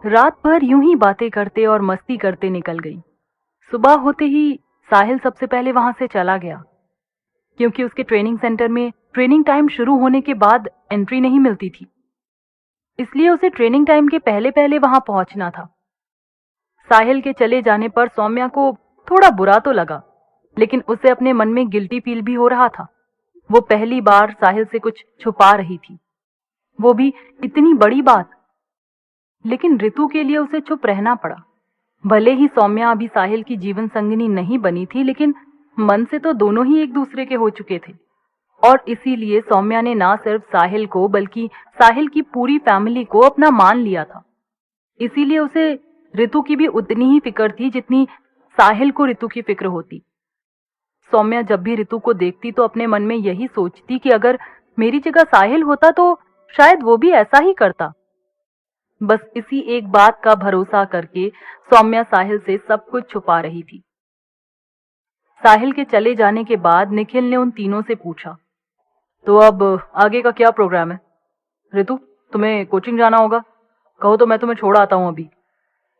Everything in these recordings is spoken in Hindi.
रात भर यूं ही बातें करते और मस्ती करते निकल गई। सुबह होते ही साहिल सबसे पहले वहां से चला गया, क्योंकि उसके ट्रेनिंग सेंटर में ट्रेनिंग टाइम शुरू होने के बाद एंट्री नहीं मिलती थी, इसलिए उसे ट्रेनिंग टाइम के पहले पहले वहां पहुंचना था। साहिल के चले जाने पर सौम्या को थोड़ा बुरा तो लगा, लेकिन उसे अपने मन में गिल्टी फील भी हो रहा था। वो पहली बार साहिल से कुछ छुपा रही थी, वो भी इतनी बड़ी बात। लेकिन ऋतु के लिए उसे चुप रहना पड़ा। भले ही सौम्या अभी साहिल की जीवन संगिनी नहीं बनी थी, लेकिन मन से तो दोनों ही एक दूसरे के हो चुके थे। और इसीलिए सौम्या ने ना सिर्फ साहिल को बल्कि साहिल की पूरी फैमिली को अपना मान लिया था। इसीलिए उसे ऋतु की भी उतनी ही फिक्र थी जितनी साहिल को ऋतु की फिक्र होती। सौम्या जब भी ऋतु को देखती तो अपने मन में यही सोचती कि अगर मेरी जगह साहिल होता तो शायद वो भी ऐसा ही करता। बस इसी एक बात का भरोसा करके सौम्या साहिल से सब कुछ छुपा रही थी। साहिल के चले जाने के बाद निखिल ने उन तीनों से पूछा, तो अब आगे का क्या प्रोग्राम है? ऋतु, तुम्हें कोचिंग जाना होगा, कहो तो मैं तुम्हें छोड़ आता हूं अभी।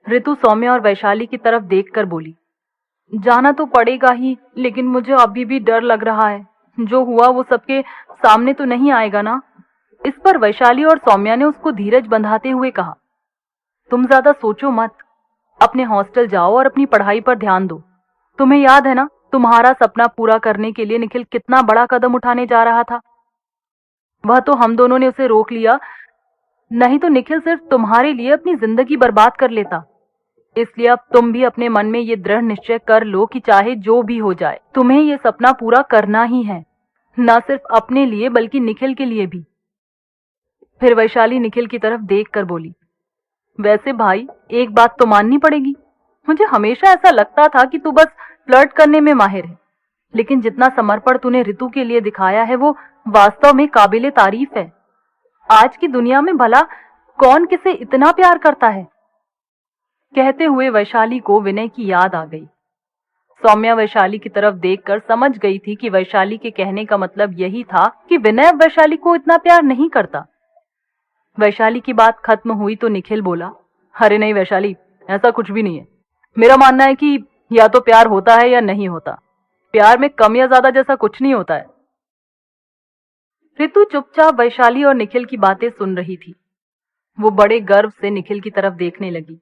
ऋतु सौम्या और वैशाली की तरफ देखकर बोली, जाना तो पड़ेगा ही, लेकिन मुझे अभी भी डर लग रहा है। जो हुआ वो सबके सामने तो नहीं आएगा ना? इस पर वैशाली और सौम्या ने उसको धीरज बंधाते हुए कहा, तुम ज्यादा सोचो मत, अपने हॉस्टल जाओ और अपनी पढ़ाई पर ध्यान दो। तुम्हें याद है ना, तुम्हारा सपना पूरा करने के लिए निखिल कितना बड़ा कदम उठाने जा रहा था। वह तो हम दोनों ने उसे रोक लिया, नहीं तो निखिल सिर्फ तुम्हारे लिए अपनी जिंदगी बर्बाद कर लेता। इसलिए अब तुम भी अपने मन में ये दृढ़ निश्चय कर लो कि चाहे जो भी हो जाए, तुम्हें ये सपना पूरा करना ही है, न सिर्फ अपने लिए बल्कि निखिल के लिए भी। फिर वैशाली निखिल की तरफ देखकर बोली, वैसे भाई एक बात तो माननी पड़ेगी, मुझे हमेशा ऐसा लगता था कि तू बस फ्लर्ट करने में माहिर है, लेकिन जितना समर्पण तूने ऋतु के लिए दिखाया है वो वास्तव में काबिले तारीफ है। आज की दुनिया में भला कौन किसे इतना प्यार करता है? कहते हुए वैशाली को विनय की याद आ गई। सौम्या वैशाली की तरफ देखकर समझ गई थी कि वैशाली के कहने का मतलब यही था कि विनय वैशाली को इतना प्यार नहीं करता। वैशाली की बात खत्म हुई तो निखिल बोला, अरे नहीं वैशाली, ऐसा कुछ भी नहीं है। मेरा मानना है कि या तो प्यार होता है या नहीं होता, प्यार में कम या ज्यादा जैसा कुछ नहीं होता है। ऋतु चुपचाप वैशाली और निखिल की बातें सुन रही थी। वो बड़े गर्व से निखिल की तरफ देखने लगी।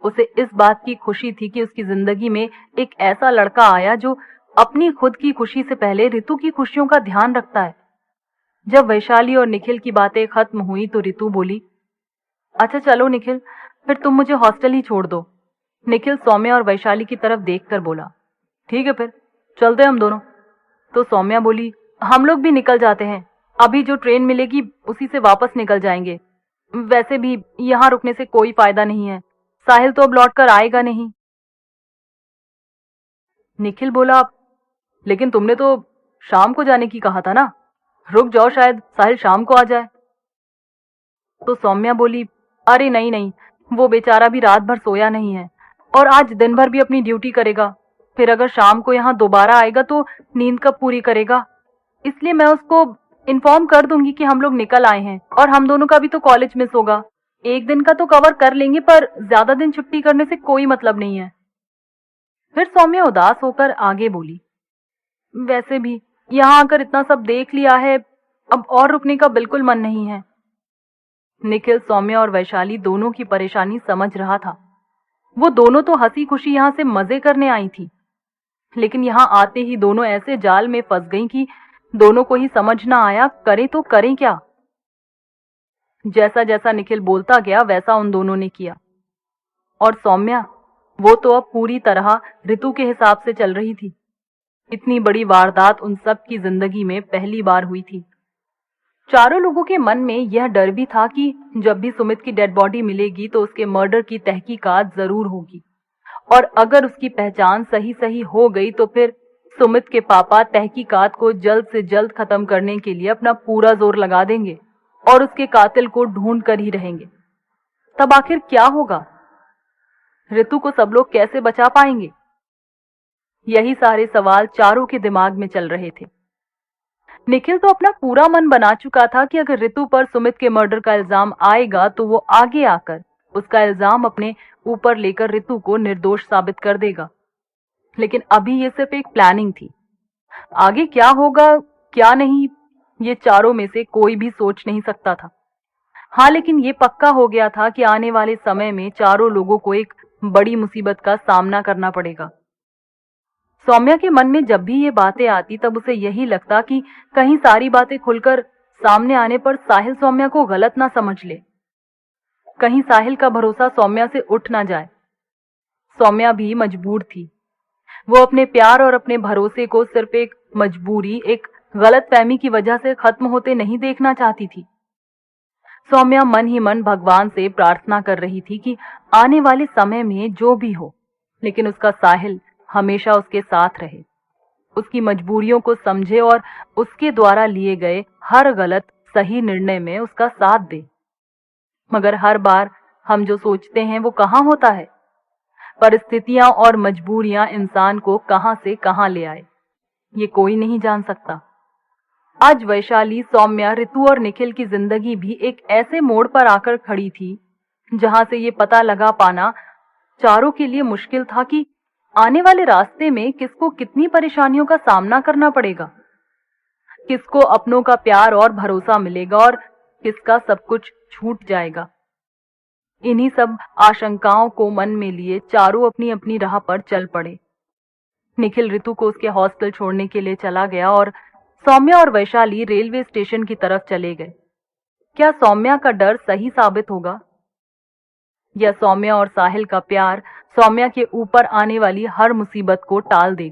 उसे इस बात की खुशी थी कि उसकी जिंदगी में एक ऐसा लड़का आया जो अपनी खुद की खुशी से पहले ऋतु की खुशियों का ध्यान रखता है। जब वैशाली और निखिल की बातें खत्म हुई तो ऋतु बोली, अच्छा चलो निखिल, फिर तुम मुझे हॉस्टल ही छोड़ दो। निखिल सौम्या और वैशाली की तरफ देखकर बोला, ठीक है फिर चलते हम दोनों। तो सौम्या बोली, हम लोग भी निकल जाते हैं, अभी जो ट्रेन मिलेगी उसी से वापस निकल जाएंगे। वैसे भी यहाँ रुकने से कोई फायदा नहीं है, साहिल तो अब लौट कर आएगा नहीं। निखिल बोला, लेकिन तुमने तो शाम को जाने की कहा था ना, रुक जाओ, शायद साहिल शाम को आ जाए। तो सौम्या बोली, अरे नहीं नहीं, वो बेचारा भी रात भर सोया नहीं है और आज दिन भर भी अपनी ड्यूटी करेगा, फिर अगर शाम को यहाँ दोबारा आएगा तो नींद कब पूरी करेगा। इसलिए मैं उसको इन्फॉर्म कर दूंगी कि हम लोग निकल आए हैं और हम दोनों का भी तो कॉलेज मिस होगा। एक दिन का तो कवर कर लेंगे, पर ज्यादा दिन छुट्टी करने से कोई मतलब नहीं है। फिर सौम्या उदास होकर आगे बोली, वैसे भी यहाँ आकर इतना सब देख लिया है, अब और रुकने का बिल्कुल मन नहीं है। निखिल सौम्या और वैशाली दोनों की परेशानी समझ रहा था। वो दोनों तो हंसी खुशी यहाँ से मजे करने आई थी, लेकिन यहाँ आते ही दोनों ऐसे जाल में फंस गईं कि दोनों को ही समझ ना आया करें तो करें क्या। जैसा जैसा निखिल बोलता गया वैसा उन दोनों ने किया, और सौम्या वो तो अब पूरी तरह ऋतु के हिसाब से चल रही थी। इतनी बड़ी वारदात उन सब की जिंदगी में पहली बार हुई थी। चारों लोगों के मन में यह डर भी था कि जब भी सुमित की डेड बॉडी मिलेगी तो उसके मर्डर की तहकीकात जरूर होगी, और अगर उसकी पहचान सही सही हो गई तो फिर सुमित के पापा तहकीकात को जल्द से जल्द खत्म करने के लिए अपना पूरा जोर लगा देंगे और उसके कातिल को ढूंढ कर ही रहेंगे। तब आखिर क्या होगा? ऋतु को सब लोग कैसे बचा पाएंगे? यही सारे सवाल चारों के दिमाग में चल रहे थे। निखिल तो अपना पूरा मन बना चुका था कि अगर ऋतु पर सुमित के मर्डर का इल्जाम आएगा तो वो आगे आकर उसका इल्जाम अपने ऊपर लेकर रितु को निर्दोष साबित कर देगा। लेकिन अभी ये सिर्फ एक प्लानिंग थी। आगे क्या होगा क्या नहीं, ये चारों में से कोई भी सोच नहीं सकता था। हाँ, लेकिन ये पक्का हो गया था कि आने वाले समय में चारों लोगों को एक बड़ी मुसीबत का सामना करना पड़ेगा। सौम्या के मन में जब भी ये बातें आती तब उसे यही लगता कि कहीं सारी बातें खुलकर सामने आने पर साहिल सौम्या को गलत ना समझ ले, कहीं साहिल का भरोसा सौम्या से उठ ना जाए। सौम्या भी मजबूर थी। वो अपने प्यार और अपने भरोसे को सिर्फ एक मजबूरी, एक गलतफहमी की वजह से खत्म होते नहीं देखना चाहती थी। सौम्या मन ही मन भगवान से प्रार्थना कर रही थी कि आने वाले समय में जो भी हो, लेकिन उसका साहिल हमेशा उसके साथ रहे, उसकी मजबूरियों को समझे और उसके द्वारा लिए गए हर गलत सही निर्णय में उसका साथ दे। मगर हर बार हम जो सोचते हैं वो कहाँ होता है। परिस्थितियां और मजबूरियां इंसान को कहां से कहां ले आए, ये कोई नहीं जान सकता। आज वैशाली, सौम्या, रितु और निखिल की जिंदगी भी एक ऐसे मोड़ पर आकर खड़ी थी जहां से ये पता लगा पाना चारों के लिए मुश्किल था कि आने वाले रास्ते में किसको कितनी परेशानियों का सामना करना पड़ेगा, किसको अपनों का प्यार और भरोसा मिलेगा और किसका सब कुछ छूट जाएगा। इन्हीं सब आशंकाओं को मन में लिए चारों अपनी अपनी राह पर चल पड़े। निखिल रितु को उसके हॉस्टल छोड़ने के लिए चला गया और सौम्या और वैशाली रेलवे स्टेशन की तरफ चले गए। क्या सौम्या का डर सही साबित होगा, या सौम्या और साहिल का प्यार सौम्या के ऊपर आने वाली हर मुसीबत को टाल देगा?